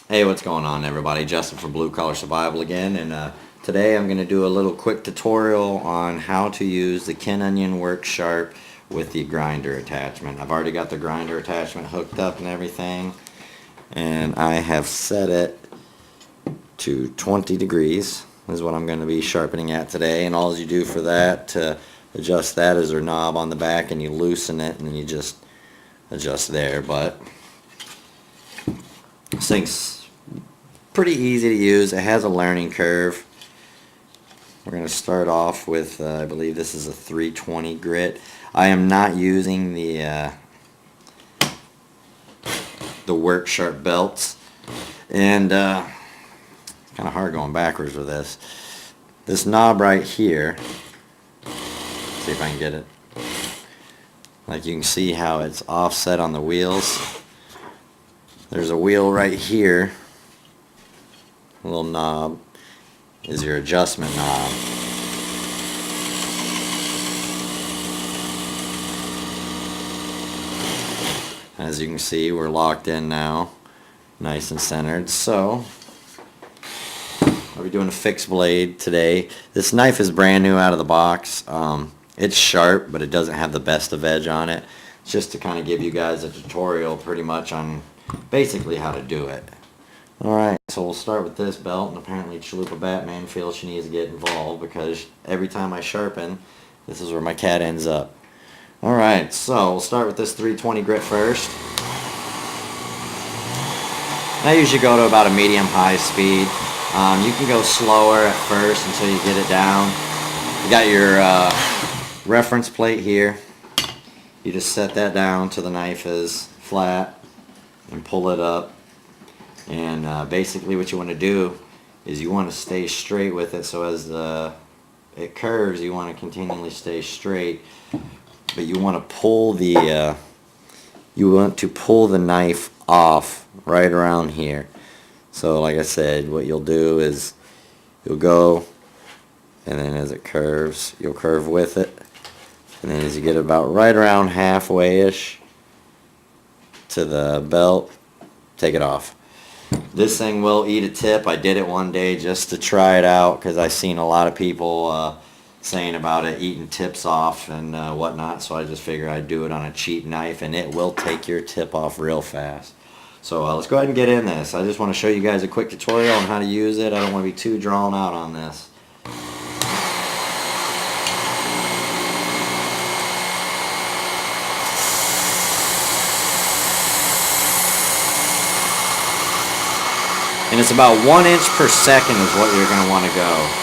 Hey, what's going on, everybody? Justin from Blue Collar Survival again, and today I'm going to do a little quick tutorial on how to use the Ken Onion Work Sharp with the grinder attachment. I've already got the grinder attachment hooked up and everything, and I have set it to 20 degrees is what I'm going to be sharpening at today. And all you do for that to adjust that is their knob on the back, and you loosen it and then you just adjust there. But this thing's pretty easy to use. It has a learning curve. We're going to start off with I believe this is a 320 grit. I am not using the Work Sharp belts, and it's kind of hard going backwards with this. This knob right here, see if I can get it. Like, you can see how it's offset on the wheels. There's a wheel right here. A little knob is your adjustment knob. As you can see, we're locked in now, nice and centered. So I'll be doing a fixed blade today. This knife is brand new out of the box. It's sharp, but it doesn't have the best of edge on it. It's just to kind of give you guys a tutorial pretty much on basically how to do it. Alright, so we'll start with this belt, and apparently Chalupa Batman feels she needs to get involved because every time I sharpen, this is where my cat ends up. Alright, so we'll start with this 320 grit first. I usually go to about a medium-high speed. You can go slower at first until you get it down. You got your reference plate here. You just set that down till the knife is flat and pull it up. And basically what you want to do is you want to stay straight with it, so as it curves you want to continually stay straight, but you want to pull the knife off right around here. So like I said, what you'll do is you'll go, and then as it curves you'll curve with it, and then as you get about right around halfway-ish to the belt, take it off. This thing will eat a tip. I did it one day just to try it out because I've seen a lot of people saying about it eating tips off and whatnot, so I just figured I'd do it on a cheap knife, and it will take your tip off real fast. So let's go ahead and get in this. I just want to show you guys a quick tutorial on how to use it. I don't want to be too drawn out on this. And it's about 1 inch per second is what you're going to want to go.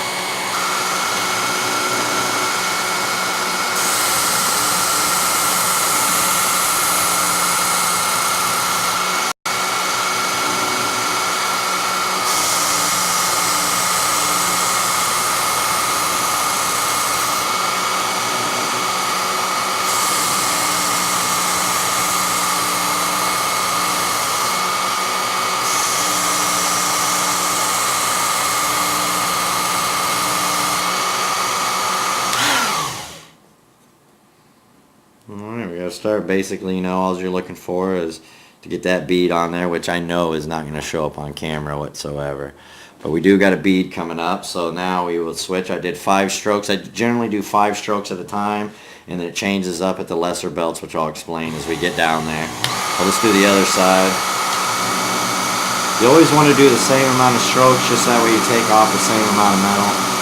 Alright, we gotta start basically, all you're looking for is to get that bead on there, which I know is not going to show up on camera whatsoever. But we do got a bead coming up, so now we will switch. I did 5 strokes. I generally do 5 strokes at a time, and then it changes up at the lesser belts, which I'll explain as we get down there. I'll just do the other side. You always want to do the same amount of strokes, just that way you take off the same amount of metal.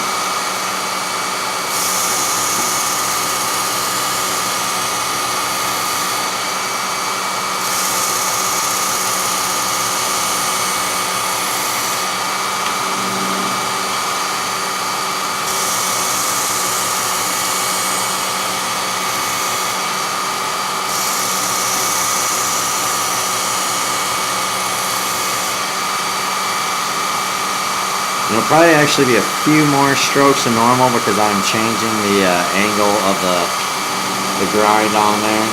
It'll probably actually be a few more strokes than normal because I'm changing the angle of the grind on there.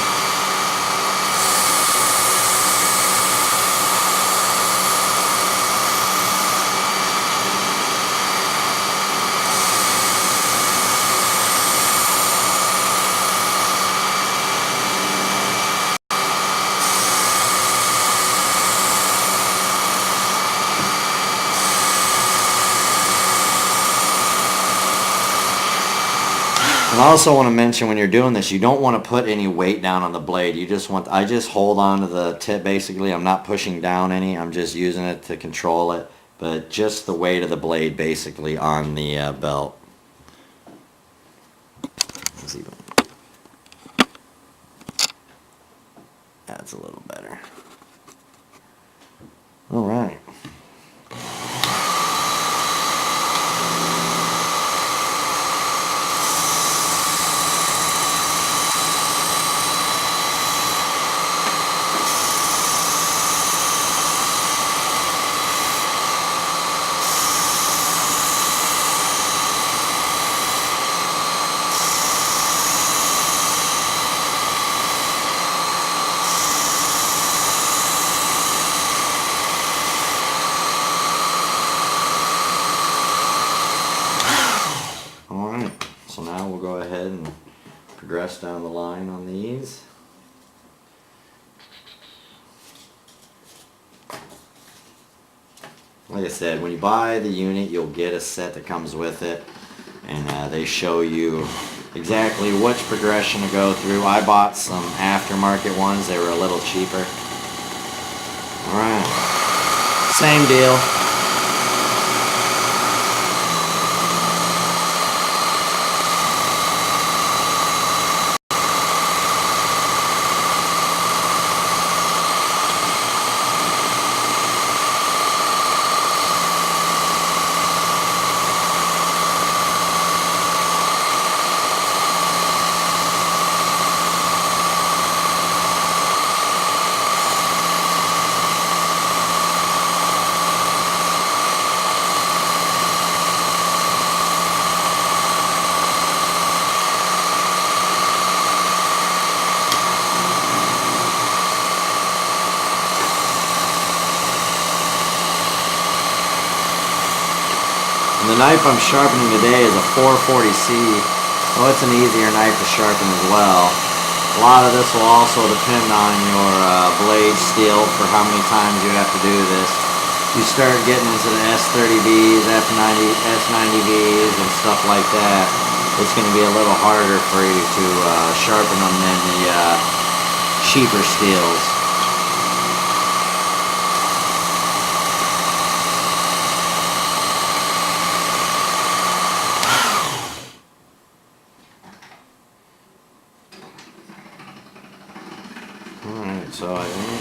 And I also want to mention when you're doing this, you don't want to put any weight down on the blade. You just want, I just hold on to the tip basically. I'm not pushing down any. I'm just using it to control it. But just the weight of the blade basically on the belt. That's a little better. All right. So now we'll go ahead and progress down the line on these. Like I said, when you buy the unit, you'll get a set that comes with it, and they show you exactly which progression to go through. I bought some aftermarket ones. They were a little cheaper. Alright, same deal. The knife I'm sharpening today is a 440C, so it's an easier knife to sharpen as well. A lot of this will also depend on your blade steel for how many times you have to do this. You start getting into the S30Vs, S90Vs, and stuff like that, it's going to be a little harder for you to sharpen them than the cheaper steels. Alright, so I think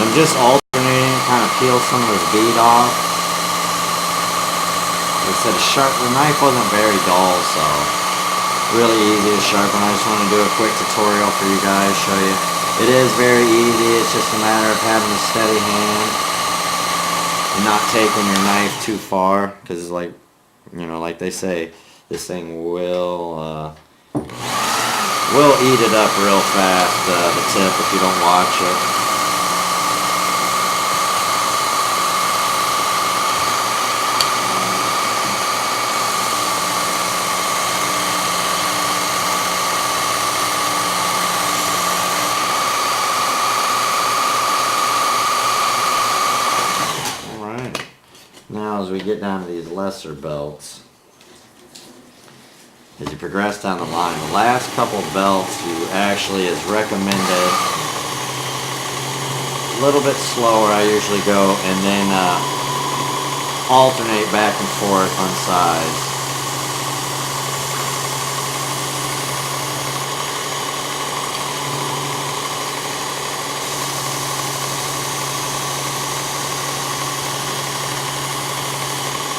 I'm just alternating, kind of peel some of this bead off. Like I said, the knife wasn't very dull, so really easy to sharpen. I just want to do a quick tutorial for you guys, show you. It is very easy, it's just a matter of having a steady hand and not taking your knife too far, because like, you know, like they say, this thing will eat it up real fast, the tip, if you don't watch it. Now as we get down to these lesser belts, as you progress down the line, the last couple belts you actually is recommended a little bit slower. I usually go and then alternate back and forth on sides.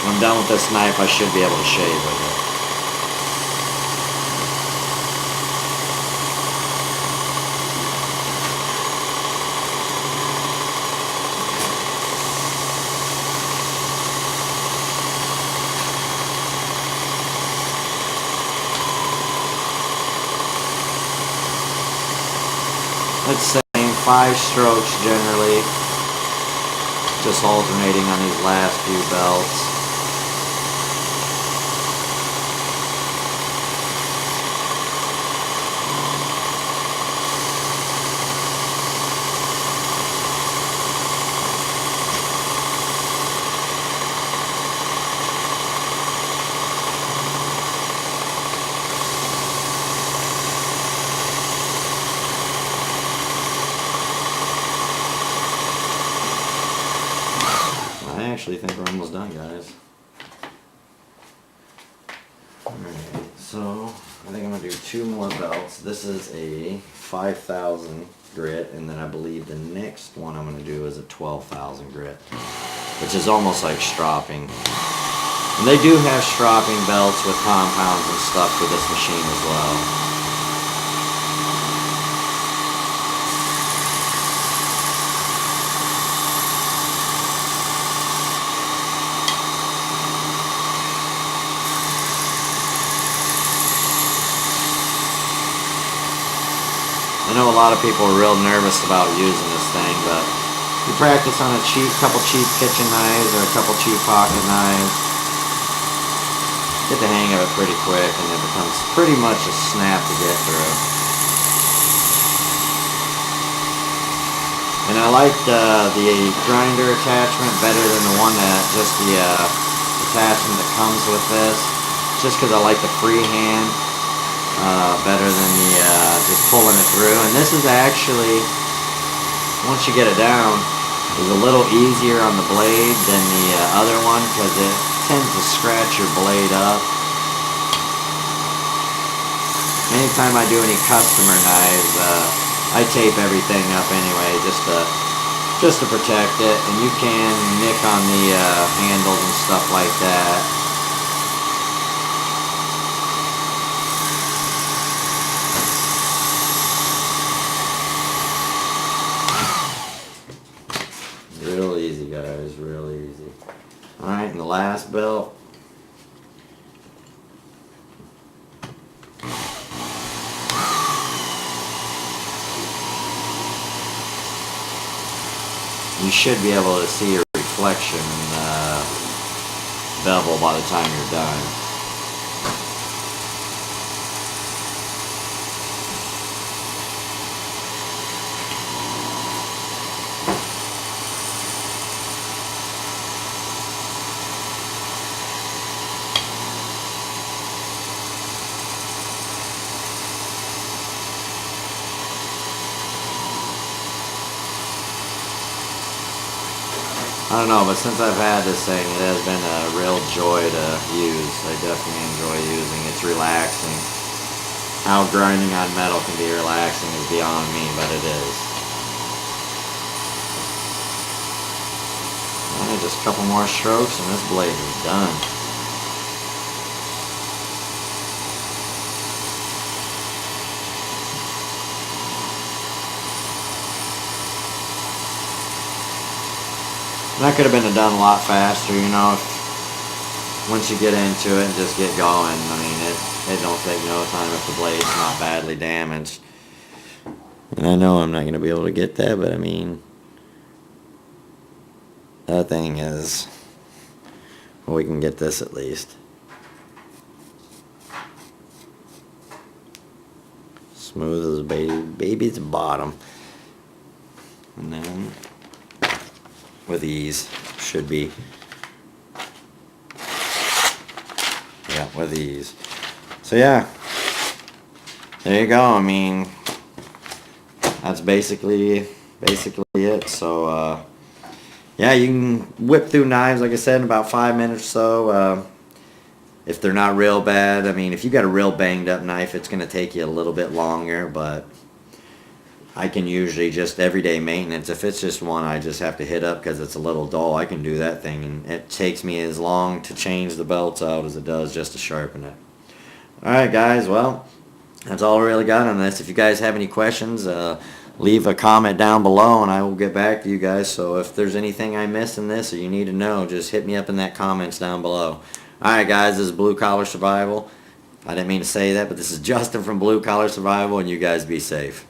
When I'm done with this knife, I should be able to shave with it. It's saying 5 strokes generally. Just alternating on these last few belts. I actually think we're almost done, guys. Alright, so I think I'm going to do 2 more belts. This is a 5,000 grit, and then I believe the next one I'm going to do is a 12,000 grit, which is almost like stropping. And they do have stropping belts with compounds and stuff for this machine as well. I know a lot of people are real nervous about using this thing, but you practice on a couple cheap kitchen knives or a couple cheap pocket knives, get the hang of it pretty quick, and it becomes pretty much a snap to get through. And I like the grinder attachment better than the one that just the attachment that comes with this, just because I like the freehand better than the just pulling it through. And this is actually, once you get it down, is a little easier on the blade than the other one, because it tends to scratch your blade up. Anytime I do any customer knives, I tape everything up anyway, just to protect it. And you can nick on the handles and stuff like that. Real easy, guys, real easy. Alright, and the last belt. You should be able to see your reflection in the bevel by the time you're done. I don't know, but since I've had this thing, it has been a real joy to use. I definitely enjoy using it. It's relaxing. How grinding on metal can be relaxing is beyond me, but it is. Alright, just a couple more strokes and this blade is done. That could have been done a lot faster, you know, once you get into it and just get going. I mean, it don't take no time if the blade's not badly damaged. And I know I'm not going to be able to get that, but I mean, that thing is, well, we can get this at least. Smooth as baby's bottom. And then with ease, should be, yeah, with ease. So yeah, there you go. I mean, that's basically it. So yeah, you can whip through knives, like I said, in about 5 minutes or so. If they're not real bad, I mean, if you got a real banged up knife, it's going to take you a little bit longer, but I can usually just everyday maintenance, if it's just one I just have to hit up because it's a little dull, I can do that thing, and it takes me as long to change the belts out as it does just to sharpen it. Alright guys, well, that's all I really got on this. If you guys have any questions, leave a comment down below and I will get back to you guys. So if there's anything I missed in this or you need to know, just hit me up in that comments down below. Alright guys, this is Blue Collar Survival. I didn't mean to say that, but this is Justin from Blue Collar Survival, and you guys be safe.